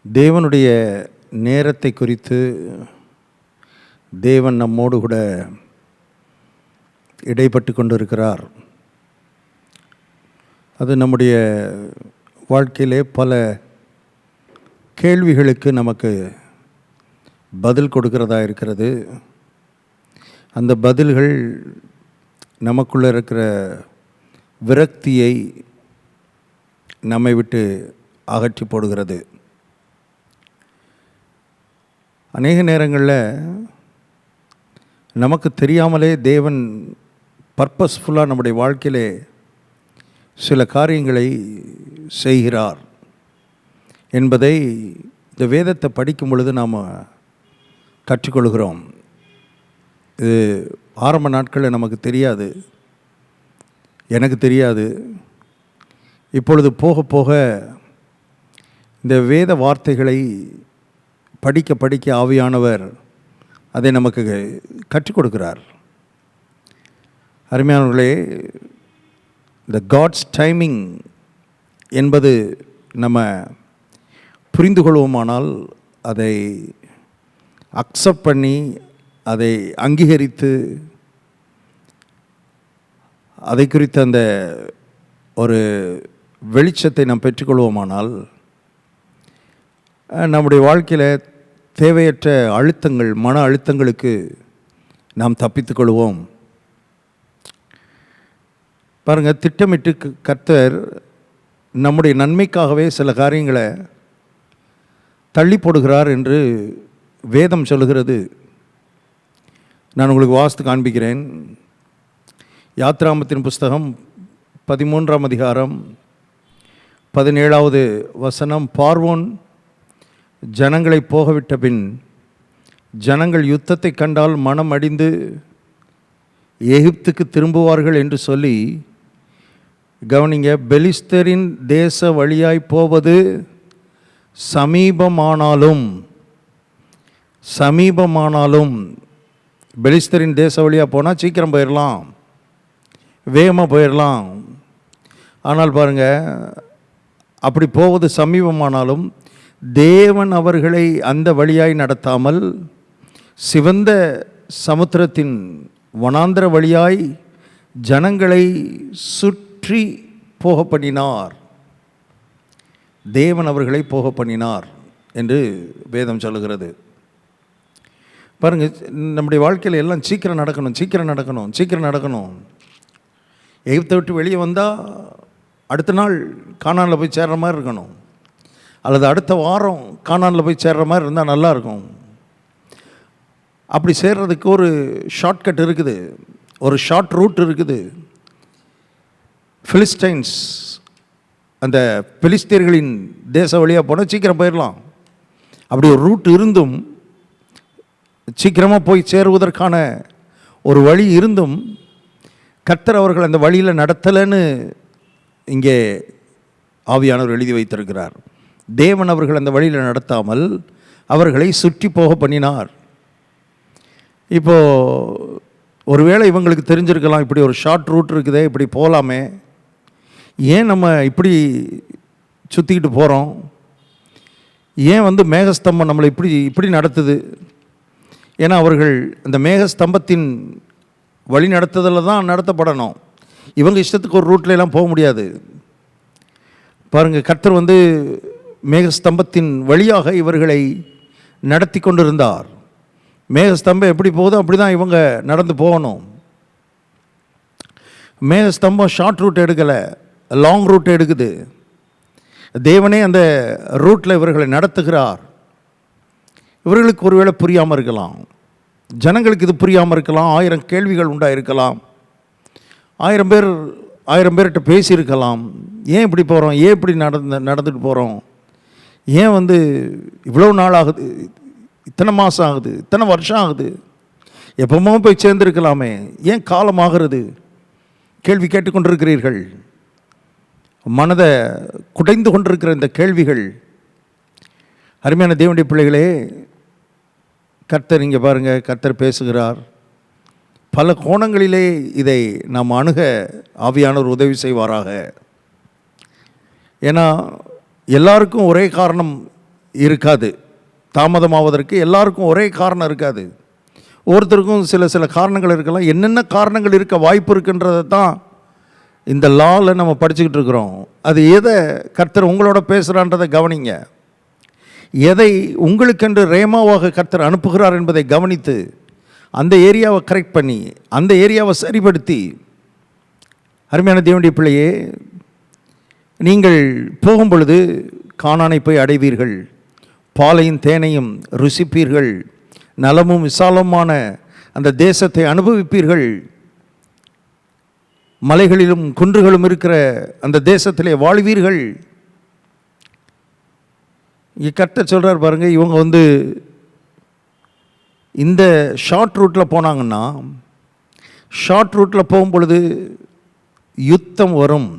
தேவனுடைய நேரத்தை குறித்து தேவன் நம்மோடு கூட இடைப்பட்டு கொண்டிருக்கிறார். அது நம்முடைய வாழ்க்கையிலே பல கேள்விகளுக்கு நமக்கு பதில் கொடுக்கிறதா இருக்கிறது. அந்த பதில்கள் நமக்குள்ளே இருக்கிற விரக்தியை நம்மை விட்டு அகற்றி போடுகிறது. அநேக நேரங்களில் நமக்கு தெரியாமலே தேவன் பர்பஸ்ஃபுல்லாக நம்முடைய வாழ்க்கையிலே சில காரியங்களை செய்கிறார் என்பதை இந்த வேதத்தை படிக்கும் பொழுது நாம் கற்றுக்கொள்கிறோம். இது ஆரம்ப நாட்களில் நமக்கு தெரியாது, எனக்கு தெரியாது. இப்பொழுது போக போக இந்த வேத வார்த்தைகளை படிக்க படிக்க ஆவியானவர் அதை நமக்கு கற்றுக் கொடுக்கிறார். அருமையானவர்களே, இந்த காட்ஸ் டைமிங் என்பது நம்ம புரிந்து கொள்வோமானால், அதை அக்செப்ட் பண்ணி அதை அங்கீகரித்து அதை குறித்த அந்த ஒரு வெளிச்சத்தை நாம் பெற்றுக்கொள்வோமானால், நம்முடைய வாழ்க்கையில் தேவையற்ற அழுத்தங்கள், மன அழுத்தங்களுக்கு நாம் தப்பித்துக் கொள்வோம். பாருங்கள், திட்டமிட்டு கர்த்தர் நம்முடைய நன்மைக்காகவே சில காரியங்களை தள்ளி போடுகிறார் என்று வேதம் சொல்லுகிறது. நான் உங்களுக்கு வாசித்து காண்பிக்கிறேன். யாத்ராமத்தின் புஸ்தகம் 13ஆம் அதிகாரம் 17வது வசனம். பார்வோன் ஜனங்களை போகவிட்ட பின் ஜனங்கள் யுத்தத்தை கண்டால் மனம் அடிந்து எகிப்துக்கு திரும்புவார்கள் என்று சொல்லி, கவனிங்க, பெலிஸ்தரின் தேச வழியாய் போவது சமீபமானாலும் பெலிஸ்தரின் தேச வழியாக போனால் சீக்கிரம் போயிடலாம், வேகமாக போயிடலாம். ஆனால் பாருங்கள், அப்படி போவது சமீபமானாலும் தேவன் அவர்களை அந்த வழியாய் நடத்தாமல் சிவந்த சமுத்திரத்தின் வனாந்திர வழியாய் ஜனங்களை சுற்றி போக பண்ணினார். தேவன் அவர்களை போக பண்ணினார் என்று வேதம் சொல்லுகிறது. பாருங்கள், நம்முடைய வாழ்க்கையில் எல்லாம் சீக்கிரம் நடக்கணும். எகிப்தை விட்டு வெளியே வந்தால் அடுத்த நாள் கானானில் போய் சேர்ற மாதிரி இருக்கணும், அல்லது அடுத்த வாரம் கானானில் போய் சேர்ற மாதிரி இருந்தால் நல்லாயிருக்கும். அப்படி சேர்றதுக்கு ஒரு ஷார்ட்கட் இருக்குது, ஒரு ஷார்ட் ரூட் இருக்குது. பிலிஸ்டைன்ஸ், அந்த பிலிஸ்தீர்களின் தேச வழியாக போனால் சீக்கிரம் போயிடலாம். அப்படி ஒரு ரூட் இருந்தும், சீக்கிரமாக போய் சேருவதற்கான ஒரு வழி இருந்தும், கர்த்தர் அவர்கள் அந்த வழியில் நடத்தலைன்னு இங்கே ஆவியானவர் எழுதி வைத்திருக்கிறார். தேவன் அவர்கள் அந்த வழியில் நடத்தாமல் அவர்களை சுற்றி போக பண்ணினார். இப்போது ஒருவேளை இவங்களுக்கு தெரிஞ்சிருக்கலாம், இப்படி ஒரு ஷார்ட் ரூட் இருக்குதே, இப்படி போகலாமே, ஏன் நம்ம இப்படி சுற்றிக்கிட்டு போகிறோம், ஏன் மேகஸ்தம்பம் நம்மளை இப்படி நடத்துது. ஏன்னா அவர்கள் அந்த மேகஸ்தம்பத்தின் வழி நடத்துதலில் தான் நடத்தப்படணும். இவங்க இஷ்டத்துக்கு ஒரு ரூட்லாம் போக முடியாது. பாருங்கள், கர்த்தர் மேகஸ்தம்பத்தின் வழியாக இவர்களை நடத்தி கொண்டிருந்தார். மேகஸ்தம்பம் எப்படி போகுதோ அப்படி தான் இவங்க நடந்து போகணும். மேகஸ்தம்பம் ஷார்ட் ரூட் எடுக்கலை, லாங் ரூட் எடுக்குது. தேவனே அந்த ரூட்டில் இவர்களை நடத்துகிறார். இவர்களுக்கு ஒருவேளை புரியாமல் இருக்கலாம், ஜனங்களுக்கு இது புரியாமல் இருக்கலாம், 1000 கேள்விகள் உண்டாயிருக்கலாம், 1000 பேர்கிட்ட பேசியிருக்கலாம். ஏன் இப்படி போகிறோம், ஏன் இப்படி நடந்துட்டு போகிறோம், ஏன் இவ்வளோ நாள் ஆகுது, இத்தனை மாதம் ஆகுது, இத்தனை வருஷம் ஆகுது, எப்பவுமே போய் சேர்ந்துருக்கலாமே, ஏன் காலம் ஆகிறது, கேள்வி கேட்டுக்கொண்டிருக்கிறீர்கள். மனதை குடைந்து கொண்டிருக்கிற இந்த கேள்விகள், அருமையான தேவனுடைய பிள்ளைகளே, கர்த்தர் இங்கே பாருங்கள், கர்த்தர் பேசுகிறார். பல கோணங்களிலே இதை நாம் அணுக ஆவியானவர் உதவி செய்வாராக. ஏன்னா எல்லாருக்கும் ஒரே காரணம் இருக்காது. தாமதமாவதற்கு எல்லாருக்கும் ஒரே காரணம் இருக்காது. ஒருத்தருக்கும் சில காரணங்கள் இருக்கலாம். என்னென்ன காரணங்கள் இருக்க வாய்ப்பு இருக்குன்றதை தான் இந்த லாவில் நம்ம படிச்சுக்கிட்டு இருக்கிறோம். அது எதை கர்த்தர் உங்களோட பேசுகிறான்றதை கவனிங்க. எதை உங்களுக்கென்று ரேமாவாக கர்த்தர் அனுப்புகிறார் என்பதை கவனித்து அந்த ஏரியாவை கரெக்ட் பண்ணி அந்த ஏரியாவை சரிப்படுத்தி, அருமையான தேவனுடைய பிள்ளையே, நீங்கள் போகும் பொழுது கானானை போய் அடைவீர்கள், பாலையும் தேனையும் ருசிப்பீர்கள், நலமும் விசாலமான அந்த தேசத்தை அனுபவிப்பீர்கள், மலைகளிலும் குன்றுகளும் இருக்கிற அந்த தேசத்திலே வாழ்வீர்கள். இங்கே கர்த்தர் சொல்கிறார் பாருங்க, இவங்க இந்த ஷார்ட் ரூட்டில் போனாங்கன்னா, ஷார்ட் ரூட்டில் போகும் பொழுது யுத்தம் வரும்.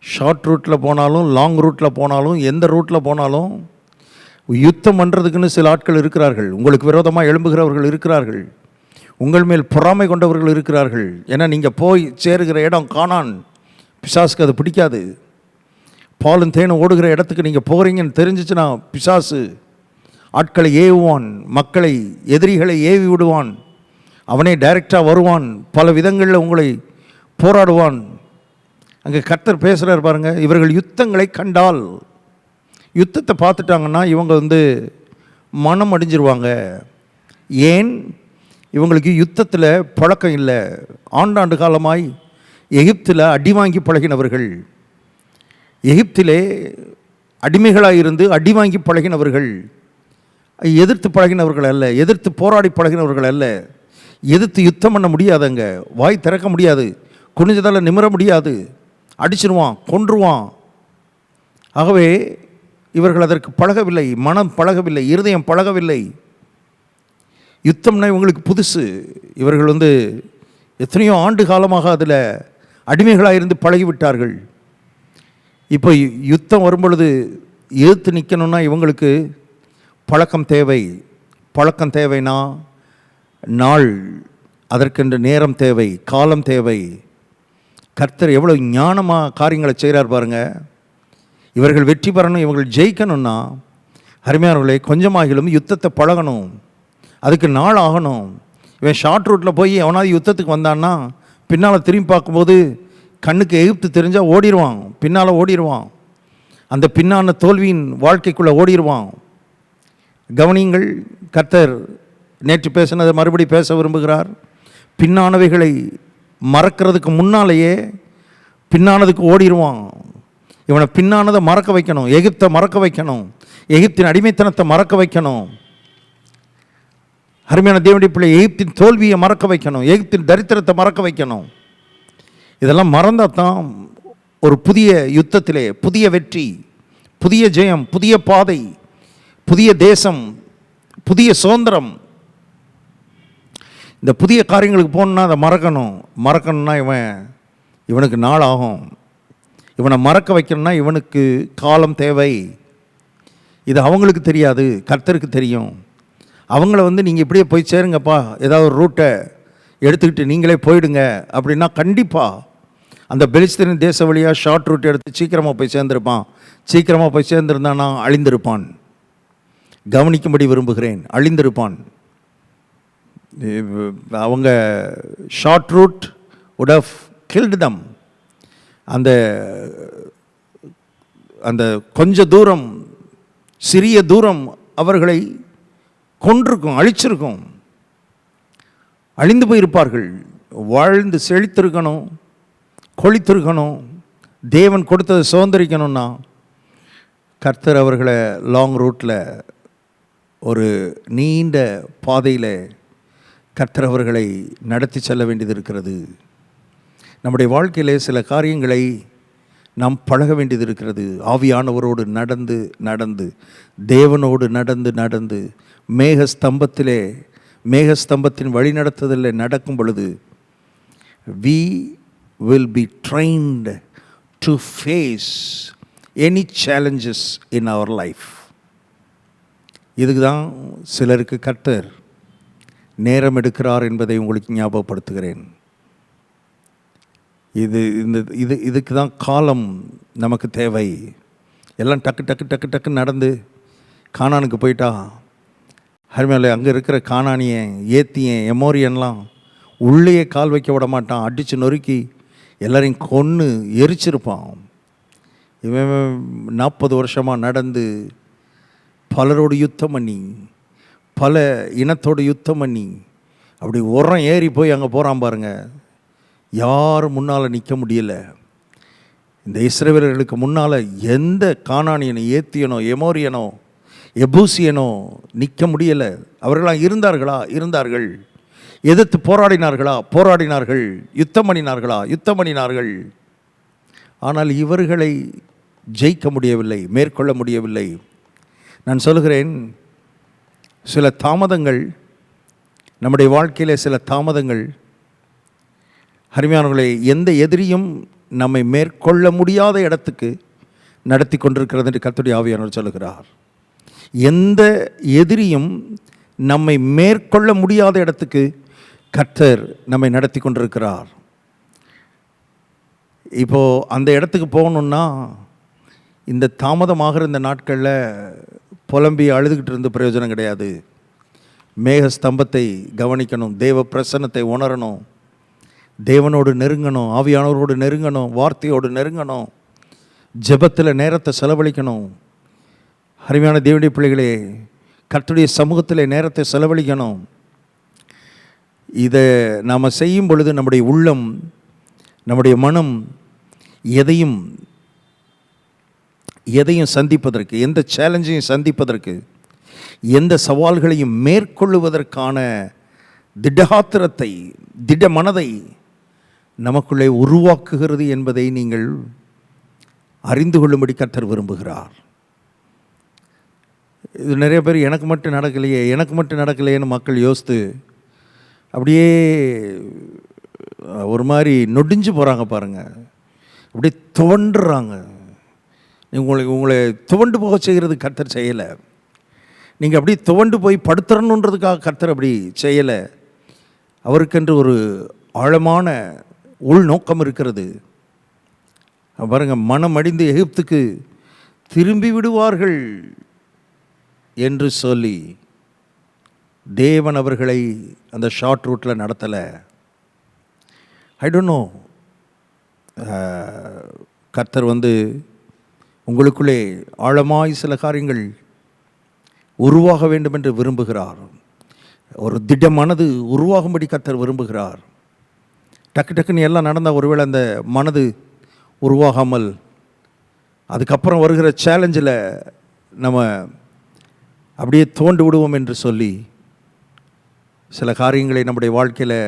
ஷார்ட் ரூட்டில் போனாலும் லாங் ரூட்டில் போனாலும் எந்த ரூட்டில் போனாலும் யுத்தம் பண்ணுறதுக்குன்னு சில ஆட்கள் இருக்கிறார்கள். உங்களுக்கு விரோதமாக எழும்புகிறவர்கள் இருக்கிறார்கள். உங்கள் மேல் பொறாமை கொண்டவர்கள் இருக்கிறார்கள். ஏன்னா நீங்கள் போய் சேருகிற இடம் கானான். பிசாசுக்கு அது பிடிக்காது. பாலும் தேனும் ஓடுகிற இடத்துக்கு நீங்கள் போகிறீங்கன்னு தெரிஞ்சிச்சுன்னா பிசாசு ஆட்களை ஏவுவான், மக்களை எதிரிகளை ஏவி விடுவான். அவனே டைரெக்டாக வருவான், பல விதங்களில் உங்களை போராடுவான். அங்கே கர்த்தர் பேசுகிறார் பாருங்க, இவர்கள் யுத்தங்களை கண்டால், யுத்தத்தை பார்த்துட்டாங்கன்னா இவங்க மனம் அடிஞ்சிருவாங்க. ஏன்? இவங்களுக்கு யுத்தத்தில் பழக்கம் இல்லை. ஆண்டாண்டு காலமாய் எகிப்தில் அடி வாங்கி பழகினவர்கள், எகிப்திலே அடிமைகளாக இருந்து அடி வாங்கி பழகினவர்கள், எதிர்த்து பழகினவர்கள் அல்ல, எதிர்த்து போராடி பழகினவர்கள் அல்ல. எதிர்த்து யுத்தம் பண்ண முடியாதுங்க, வாய் திறக்க முடியாது, குனிஞ்சதால் நிமிர முடியாது, அடிச்சிருவான், கொன்றுவான். ஆகவே இவர்கள் அதற்கு பழகவில்லை, மனம் பழகவில்லை, இருதயம் பழகவில்லை. யுத்தம்னா இவங்களுக்கு புதுசு. இவர்கள் எத்தனையோ ஆண்டு காலமாக அதில் அடிமைகளாக இருந்து பழகிவிட்டார்கள். இப்போ யுத்தம் வரும்பொழுது எதிர்த்து நிற்கணும்னா இவங்களுக்கு பழக்கம் தேவை. பழக்கம் தேவைன்னா நாள், அதற்கென்று நேரம் தேவை, காலம் தேவை. கர்த்தர் எவ்வளோ ஞானமாக காரியங்களை செய்கிறார் பாருங்கள். இவர்கள் வெற்றி பெறணும், இவர்கள் ஜெயிக்கணும்னா அருமையானவர்களே, கொஞ்சமாகிலும் யுத்தத்தை பழகணும். அதுக்கு நாள் ஆகணும். இவன் ஷார்ட் ரூட்டில் போய் எவனாவது யுத்தத்துக்கு வந்தான்னா பின்னால் திரும்பி பார்க்கும்போது கண்ணுக்கு எகிப்து தெரிஞ்சால் ஓடிடுவான், பின்னால் ஓடிடுவான், அந்த பின்னான தோல்வியின் வாழ்க்கைக்குள்ளே ஓடிடுவான். கவனியுங்கள், கர்த்தர் நேற்று பேசினதை மறுபடி பேச விரும்புகிறார். பின்னானவைகளை மறக்கிறதுக்கு முன்னாலேயே பின்னானதுக்கு ஓடிடுவான். இவனை பின்னானதை மறக்க வைக்கணும், எகிப்தை மறக்க வைக்கணும், எகிப்தின் அடிமைத்தனத்தை மறக்க வைக்கணும். அருமையான தேவனுடைய பிள்ளை, எகிப்தின் தோல்வியை மறக்க வைக்கணும், எகிப்தின் தரித்திரத்தை மறக்க வைக்கணும். இதெல்லாம் மறந்தால் தான் ஒரு புதிய யுத்தத்திலே புதிய வெற்றி, புதிய ஜெயம், புதிய பாதை, புதிய தேசம், புதிய சுதந்திரம். இந்த புதிய காரியங்களுக்கு போகணுன்னா அதை மறக்கணும்னா இவனுக்கு நாள் ஆகும். இவனை மறக்க வைக்கணும்னா இவனுக்கு காலம் தேவை. இது அவங்களுக்கு தெரியாது, கர்த்தருக்கு தெரியும். அவங்கள நீங்கள் இப்படியே போய் சேருங்கப்பா, ஏதாவது ஒரு ரூட்டை எடுத்துக்கிட்டு நீங்களே போயிடுங்க அப்படின்னா கண்டிப்பாக அந்த பெலிஸ்தீன் தேச வழியாக ஷார்ட் ரூட் எடுத்து சீக்கிரமாக போய் சேர்ந்துருப்பான். சீக்கிரமாக போய் சேர்ந்துருந்தானா அழிந்திருப்பான். கவனிக்கும்படி விரும்புகிறேன், அழிந்திருப்பான். அவங்க short route would have killed them. அந்த கொஞ்ச தூரம், சிறிய தூரம் அவர்களை கொன்றிருக்கும், அழிச்சிருக்கும், அழிந்து போயிருப்பார்கள். வாழ்ந்து செழித்திருக்கணும், கொளித்திருக்கணும், தேவன் கொடுத்ததை சுதந்திரிக்கணும்னா கர்த்தர் அவர்களை லாங் ரூட்டில், ஒரு நீண்ட பாதையில் கர்த்தர் அவர்களை நடத்தி செல்ல வேண்டியது இருக்கிறது. நம்முடைய வாழ்க்கையிலே சில காரியங்களை நாம் பழக வேண்டியது இருக்கிறது. ஆவியானவரோடு நடந்து நடந்து, தேவனோடு நடந்து நடந்து, மேகஸ்தம்பத்தின் வழிநடத்துதலில் நடக்கும் பொழுது we will be trained to face any challenges in our life. இதுக்கு தான் சிலருக்கு கர்த்தர் நேரம் எடுக்கிறார் என்பதை உங்களுக்கு ஞாபகப்படுத்துகிறேன். இதுக்கு தான் காலம் நமக்கு தேவை. எல்லாம் டக்கு டக்கு டக்கு டக்குன்னு நடந்து கானானுக்கு போயிட்டா அருமையாலே அங்கே இருக்கிற கானானியன், ஏத்தியன், எமோரியன்லாம் உள்ளேயே கால் வைக்க விட மாட்டான். அடித்து நொறுக்கி எல்லாரையும் கொன்று எரிச்சிருப்பான். இவன் 40 வருஷமாக நடந்து பலரோடு யுத்தம் பண்ணி, பல இனத்தோடு யுத்தம் பண்ணி, அப்படி உரம் ஏறி போய் அங்கே போகிறான் பாருங்க. யாரும் முன்னால் நிற்க முடியல. இந்த இஸ்ரவேலர்களுக்கு முன்னால் எந்த கானானியனோ, ஏத்தியனோ, எமோரியனோ, எபூசியனோ நிற்க முடியலை. அவர்களாம் இருந்தார்களா? இருந்தார்கள். எதிர்த்து போராடினார்களா? போராடினார்கள். யுத்தம் பண்ணினார்களா? யுத்தம் பண்ணினார்கள். ஆனால் இவர்களை ஜெயிக்க முடியவில்லை, மேற்கொள்ள முடியவில்லை. நான் சொல்கிறேன், சில தாமதங்கள் நம்முடைய வாழ்க்கையில், சில தாமதங்கள் அருமையானவர்களே, எந்த எதிரியும் நம்மை மேற்கொள்ள முடியாத இடத்துக்கு நடத்தி கொண்டிருக்கிறது என்று கர்த்தருடைய ஆவியானவர் சொல்லுகிறார். எந்த எதிரியும் நம்மை மேற்கொள்ள முடியாத இடத்துக்கு கர்த்தர் நம்மை நடத்தி கொண்டிருக்கிறார். இப்போது அந்த இடத்துக்கு போகணுன்னா, இந்த தாமதமாகிற இந்த நாட்களில் புலம்பி அழுதுகிட்டு இருந்த பிரயோஜனம் கிடையாது. மேக ஸ்தம்பத்தை கவனிக்கணும், தேவ பிரசன்னத்தை உணரணும், தேவனோடு நெருங்கணும், ஆவியானவரோடு நெருங்கணும், வார்த்தையோடு நெருங்கணும், ஜெபத்தில் நேரத்தை செலவழிக்கணும். அருமையான தேவனுடைய பிள்ளைகளே, கர்த்தருடைய சமூகத்தில் நேரத்தை செலவழிக்கணும். இதை நாம் செய்யும் பொழுது நம்முடைய உள்ளம், நம்முடைய மனம் எதையும் சந்திப்பதற்கு, எந்த சேலஞ்சையும் சந்திப்பதற்கு, எந்த சவால்களையும் மேற்கொள்ளுவதற்கான திடகாத்திரத்தை, திட மனதை நமக்குள்ளே உருவாக்குகிறது என்பதை நீங்கள் அறிந்து கொள்ளும்படி கர்த்தர் விரும்புகிறார். இது நிறைய பேர் எனக்கு மட்டும் நடக்கலையே, எனக்கு மட்டும் நடக்கலையேன்னு மக்கள் யோசித்து அப்படியே ஒரு மாதிரி நொடிஞ்சு போகிறாங்க பாருங்கள். அப்படியே துவண்டுறாங்க. உங்களை துவண்டு போக செய்கிறது கர்த்தர் செய்யலை. நீங்கள் அப்படி துவண்டு போய் படுத்துறணுன்றதுக்காக கர்த்தர் அப்படி செய்யலை. அவருக்கென்று ஒரு ஆழமான உள்நோக்கம் இருக்கிறது. பாருங்கள், மனம் அடிந்து எகிப்துக்கு திரும்பி விடுவார்கள் என்று சொல்லி தேவன் அவர்களை அந்த ஷார்ட் ரூட்டில் நடத்தலை. ஐ டோன்ட் நோ, கர்த்தர் உங்களுக்குள்ளே ஆழமாய் சில காரியங்கள் உருவாக வேண்டும் என்று விரும்புகிறார். ஒரு திட மனது உருவாகும்படி கர்த்தர் விரும்புகிறார். டக்கு டக்குன்னு எல்லாம் நடந்தால் ஒருவேளை அந்த மனது உருவாகாமல் அதுக்கப்புறம் வருகிற சேலஞ்சில் நம்ம அப்படியே தோண்டு விடுவோம் என்று சொல்லி சில காரியங்களை நம்முடைய வாழ்க்கையில்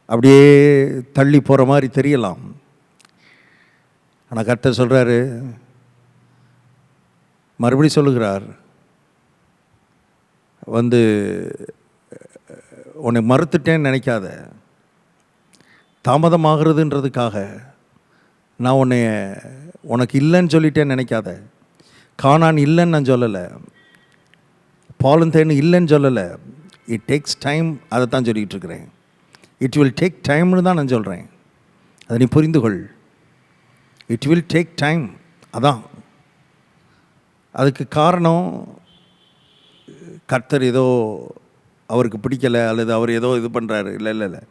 அப்படியே தள்ளி போகிற மாதிரி தெரியலாம். ஆனால் கர்த்தர் சொல்கிறாரு, மறுபடியும் சொல்லுகிறார், உன்னை மறுத்துட்டேன்னு நினைக்காத. தாமதமாகிறதுன்றதுக்காக நான் உனக்கு இல்லைன்னு சொல்லிட்டேன்னு நினைக்காத. கானான் இல்லைன்னு நான் சொல்லலை, பாலும் தேனும் இல்லைன்னு சொல்லலை. இட் டேக்ஸ் டைம், அதை தான் சொல்லிக்கிட்டு இருக்கிறேன். இட் வில் டேக் டைம்னு தான் நான் சொல்கிறேன். அதை நீ புரிந்து கொள். It will take time. அதான் அதுக்கு காரணம், கர்த்தர் ஏதோ அவருக்கு பிடிக்கலை அல்லது அவர் ஏதோ இது பண்ணுறாரு. இல்லை,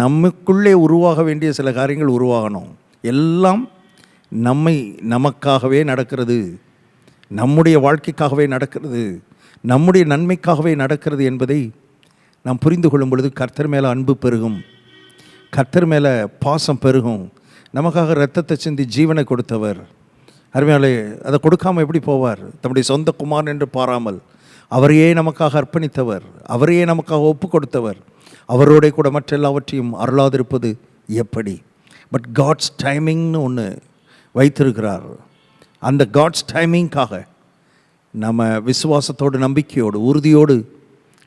நமக்குள்ளே உருவாக வேண்டிய சில காரியங்கள் உருவாகணும். எல்லாம் நமக்காகவே நடக்கிறது, நம்முடைய வாழ்க்கைக்காகவே நடக்கிறது, நம்முடைய நன்மைக்காகவே நடக்கிறது என்பதை நாம் புரிந்து கொள்ளும் பொழுது கர்த்தர் மேலே அன்பு பெருகும், கர்த்தர் மேலே பாசம் பெருகும். நமக்காக இரத்தத்தை சிந்தி ஜீவனை கொடுத்தவர், அருமையாலே அதை கொடுக்காமல் எப்படி போவார்? தம்முடைய சொந்த குமாரன் என்று பாராமல் அவரையே நமக்காக அர்ப்பணித்தவர், அவரையே நமக்காக ஒப்பு கொடுத்தவர், அவரோட கூட மற்ற எல்லாவற்றையும் அருளாதிருப்பது எப்படி? பட் காட்ஸ் டைமிங்னு ஒன்று வைத்திருக்கிறார். அந்த காட்ஸ் டைமிங்காக நம்ம விசுவாசத்தோடு, நம்பிக்கையோடு, உறுதியோடு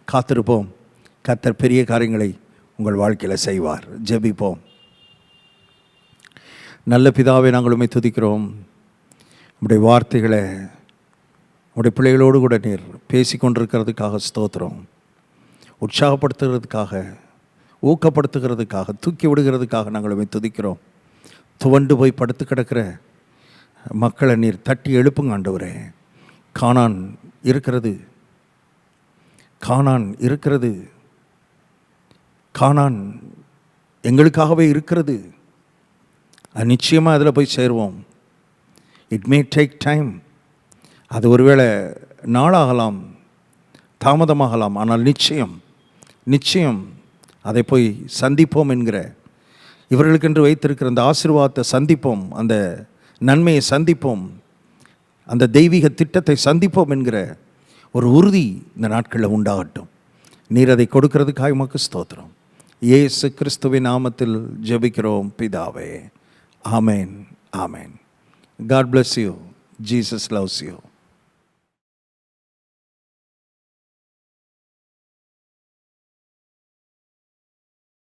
காத்திருப்போம். கர்த்தர் பெரிய காரியங்களை உங்கள் வாழ்க்கையில் செய்வார். ஜெபிப்போம். நல்ல பிதாவே, நாங்கள் உம்மை துதிக்கிறோம். உம்முடைய வார்த்தைகளை உம்முடைய பிள்ளைகளோடு கூட நீர் பேசி கொண்டிருக்கிறதுக்காக ஸ்தோத்திரம். உற்சாகப்படுத்துகிறதுக்காக, ஊக்கப்படுத்துகிறதுக்காக, தூக்கி விடுகிறதுக்காக நாங்கள் உம்மை துதிக்கிறோம். துவண்டு போய் படுத்து கிடக்கிற மக்களை நீர் தட்டி எழுப்புங்க ஆண்டவரே. கானான் இருக்கிறது, கானான் இருக்கிறது, கானான் எங்களுக்காகவே இருக்கிறது. நிச்சயமாக அதில் போய் சேருவோம். It may take time. அது ஒருவேளை நாளாகலாம், தாமதமாகலாம், ஆனால் நிச்சயம் நிச்சயம் அதை போய் சந்திப்போம் என்கிற, இவர்களுக்கென்று வைத்திருக்கிற அந்த ஆசீர்வாதத்தை சந்திப்போம், அந்த நன்மையை சந்திப்போம், அந்த தெய்வீக திட்டத்தை சந்திப்போம் என்கிற ஒரு உறுதி இந்த நாட்களில் உண்டாகட்டும். நீர் அதை கொடுக்கிறதுக்காக உமக்கு ஸ்தோத்திரம். இயேசு கிறிஸ்துவின் நாமத்தில் ஜெபிக்கிறோம் பிதாவே. ஆமேன், ஆமேன். God bless you. Jesus loves you.